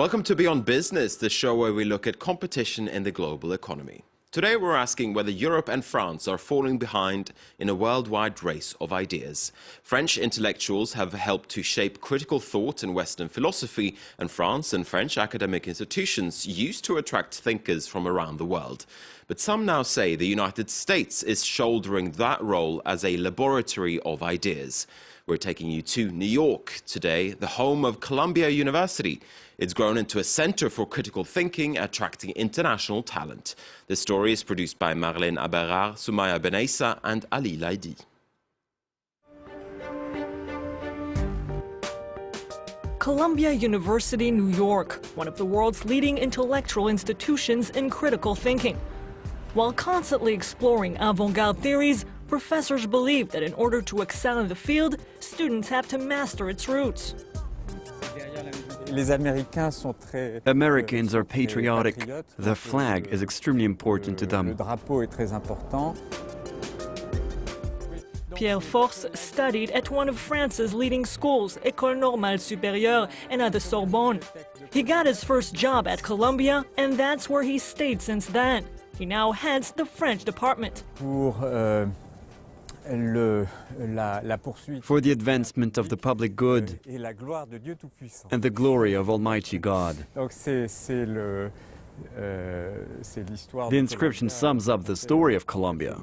Welcome to Beyond Business, the show where we look at competition in the global economy. Today we're asking whether Europe and France are falling behind in a worldwide race of ideas. French intellectuals have helped to shape critical thought in Western philosophy, and France and French academic institutions used to attract thinkers from around the world. But some now say the United States is shouldering that role as a laboratory of ideas. We're taking you to New York today, the home of Columbia University. It's grown into a center for critical thinking, attracting international talent. This story is produced by Marlène Aberard, Soumaya Benaissa and Ali Laidi. Columbia University, New York, one of the world's leading intellectual institutions in critical thinking. While constantly exploring avant-garde theories, professors believe that in order to excel in the field, students have to master its roots. Americans are patriotic. The flag is extremely important to them. Pierre Force studied at one of France's leading schools, École Normale Supérieure, and at the Sorbonne. He got his first job at Columbia, and that's where he stayed since then. He now heads the French department. For the advancement of the public good and the glory of Almighty God. The inscription sums up the story of Columbia.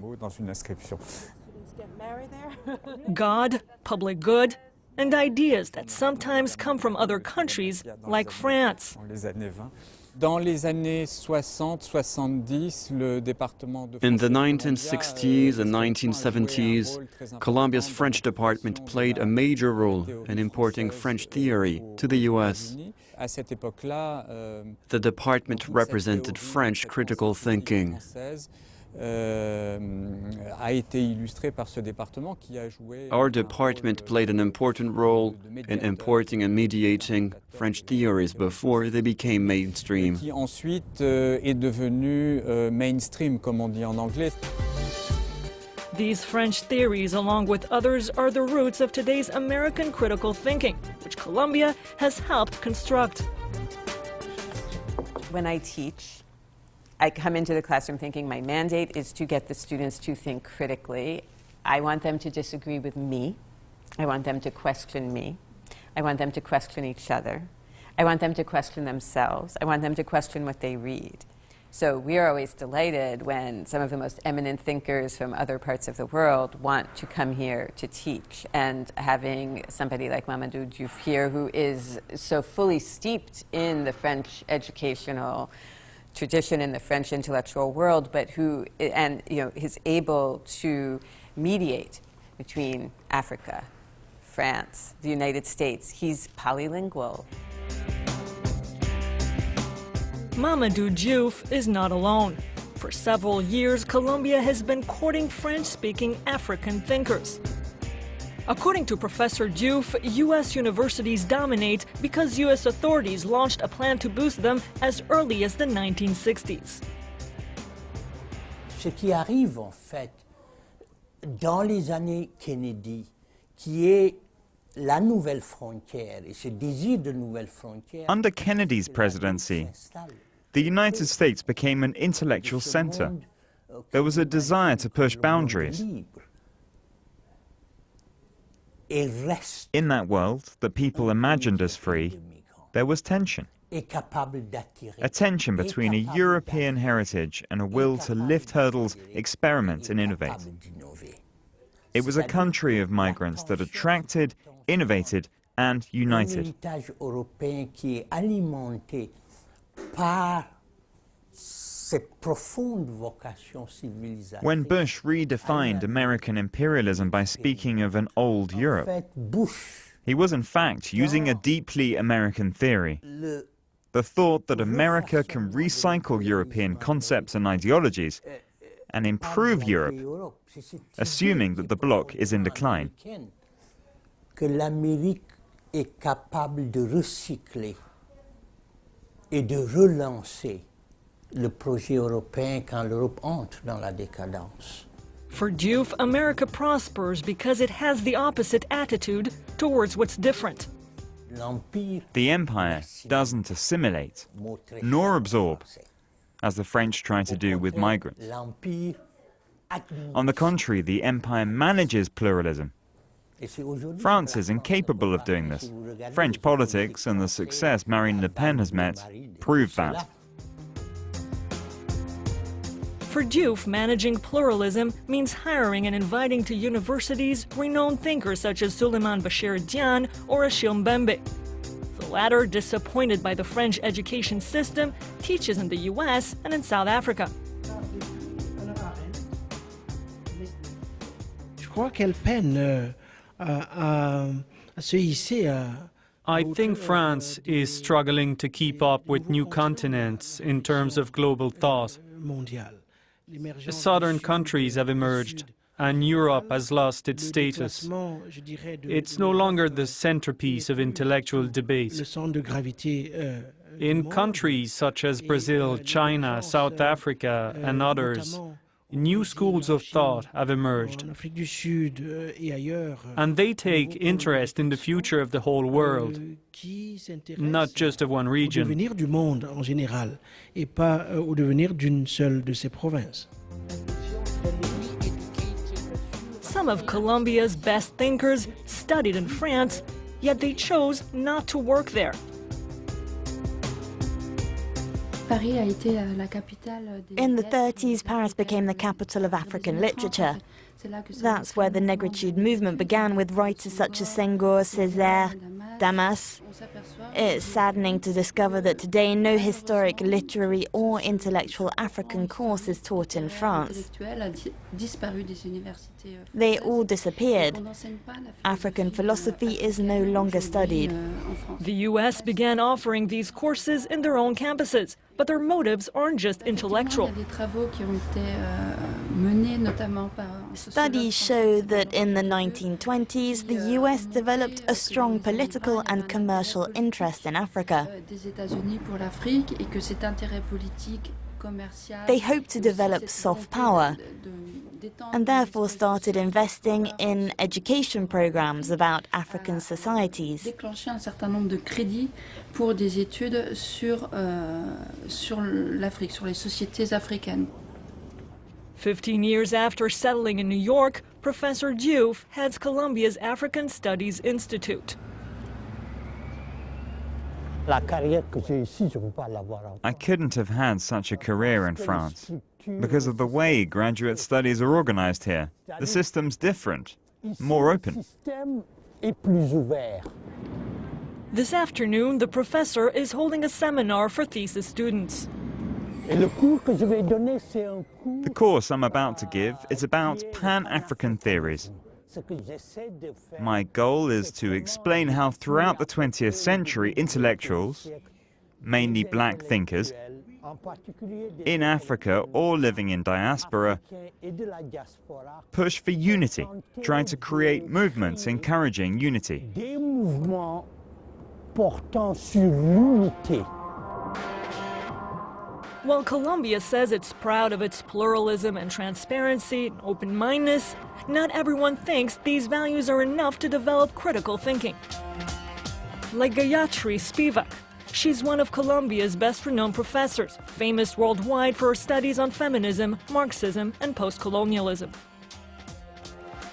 God, public good, and ideas that sometimes come from other countries, like France. In the 1960s and 1970s, Columbia's French department played a major role in importing French theory to the US. The department represented French critical thinking. Our department played an important role in importing and mediating French theories before they became mainstream. These French theories, along with others, are the roots of today's American critical thinking, which Columbia has helped construct. When I teach, I come into the classroom thinking my mandate is to get the students to think critically. I want them to disagree with me. I want them to question me. I want them to question each other. I want them to question themselves. I want them to question what they read. So we are always delighted when some of the most eminent thinkers from other parts of the world want to come here to teach. And having somebody like Mamadou Diouf here, who is so fully steeped in the French educational tradition in the French intellectual world, but who is able to mediate between Africa, France, the United States. He's polylingual. Mamadou Diouf is not alone. For several years, Columbia has been courting French-speaking African thinkers. According to Professor Diouf, U.S. universities dominate because U.S. authorities launched a plan to boost them as early as the 1960s. Ce qui arrive en fait dans les années Kennedy, qui est la nouvelle frontière et ce désir de nouvelle frontière. Under Kennedy's presidency, the United States became an intellectual center. There was a desire to push boundaries. In that world that people imagined as free, there was tension. A tension between a European heritage and a will to lift hurdles, experiment and innovate. It was a country of migrants that attracted, innovated and united. When Bush redefined American imperialism by speaking of an old Europe, he was in fact using a deeply American theory. The thought that America can recycle European concepts and ideologies and improve Europe, assuming that the bloc is in decline. Que l'Amérique est capable de recycler et de relancer le projet européen quand l'Europe entre dans la décadence. For Diouf, America prospers because it has the opposite attitude towards what's different. The empire doesn't assimilate, nor absorb, as the French try to do with migrants. On the contrary, the empire manages pluralism. France is incapable of doing this. French politics and the success Marine Le Pen has met prove that. For Diouf, managing pluralism means hiring and inviting to universities renowned thinkers such as Souleymane Bachir Diagne or Achille Mbembe. The latter, disappointed by the French education system, teaches in the US and in South Africa. I think France is struggling to keep up with new continents in terms of global thought. Southern countries have emerged, and Europe has lost its status. It's no longer the centerpiece of intellectual debate. In countries such as Brazil, China, South Africa, and others, new schools of thought have emerged, and they take interest in the future of the whole world, not just of one region. Some of Colombia's best thinkers studied in France, yet they chose not to work there. In the 30s, Paris became the capital of African literature. That's where the Negritude movement began, with writers such as Senghor, Césaire, Damas. It's saddening to discover that today no historic, literary or intellectual African course is taught in France. They all disappeared. African philosophy is no longer studied. The US began offering these courses in their own campuses, but their motives aren't just intellectual. Studies show that in the 1920s, the US developed a strong political and commercial interest in Africa. They hoped to develop soft power and therefore started investing in education programs about African societies. 15 years after settling in New York, Professor Diouf heads Colombia's African Studies Institute. I couldn't have had such a career in France because of the way graduate studies are organized here. The system's different, more open. This afternoon, the professor is holding a seminar for thesis students. The course I'm about to give is about Pan-African theories. My goal is to explain how throughout the 20th century intellectuals, mainly black thinkers, in Africa or living in diaspora, push for unity, trying to create movements encouraging unity. While Colombia says it's proud of its pluralism and transparency and open-mindedness, not everyone thinks these values are enough to develop critical thinking. Like Gayatri Spivak, she's one of Colombia's best-renowned professors, famous worldwide for her studies on feminism, Marxism, and post-colonialism.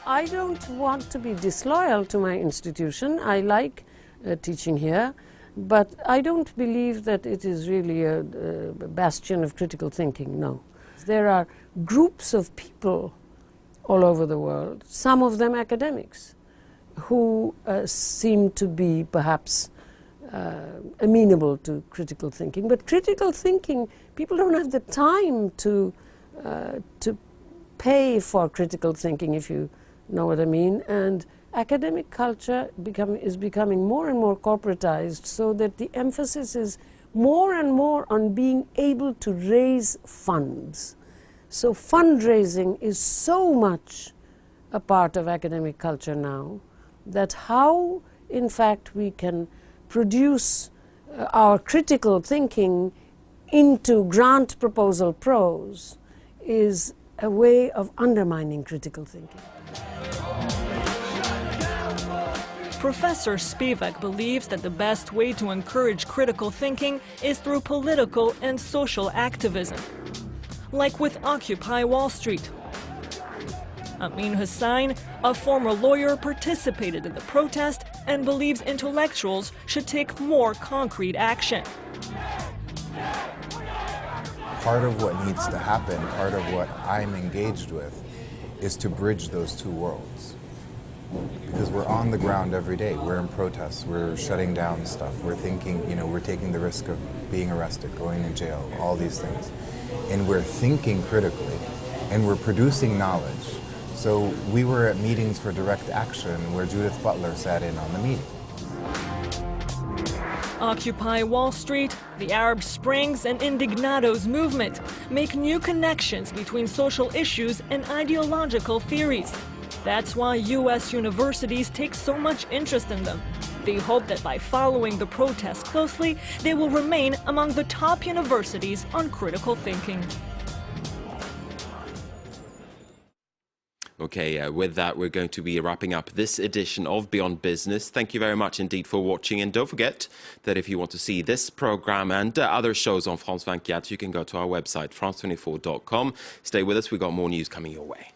I don't want to be disloyal to my institution. I like teaching here. But I don't believe that it is really a bastion of critical thinking, no. There are groups of people all over the world, some of them academics, who seem to be perhaps amenable to critical thinking. But critical thinking, people don't have the time to pay for critical thinking, if you know what I mean. And academic culture is becoming more and more corporatized, so that the emphasis is more and more on being able to raise funds. So fundraising is so much a part of academic culture now, that how, in fact, we can produce our critical thinking into grant proposal prose is a way of undermining critical thinking. Professor Spivak believes that the best way to encourage critical thinking is through political and social activism, like with Occupy Wall Street. Amin Hussain, a former lawyer, participated in the protest and believes intellectuals should take more concrete action. Part of what needs to happen, part of what I'm engaged with, is to bridge those two worlds. Because we're on the ground every day. We're in protests, we're shutting down stuff, we're thinking, we're taking the risk of being arrested, going in jail, all these things. And we're thinking critically, and we're producing knowledge. So we were at meetings for direct action where Judith Butler sat in on the meeting. Occupy Wall Street, the Arab Springs, and Indignados movement make new connections between social issues and ideological theories. That's why U.S. universities take so much interest in them. They hope that by following the protests closely, they will remain among the top universities on critical thinking. Okay, with that, we're going to be wrapping up this edition of Beyond Business. Thank you very much indeed for watching. And don't forget that if you want to see this program and other shows on France 24, you can go to our website, france24.com. Stay with us. We've got more news coming your way.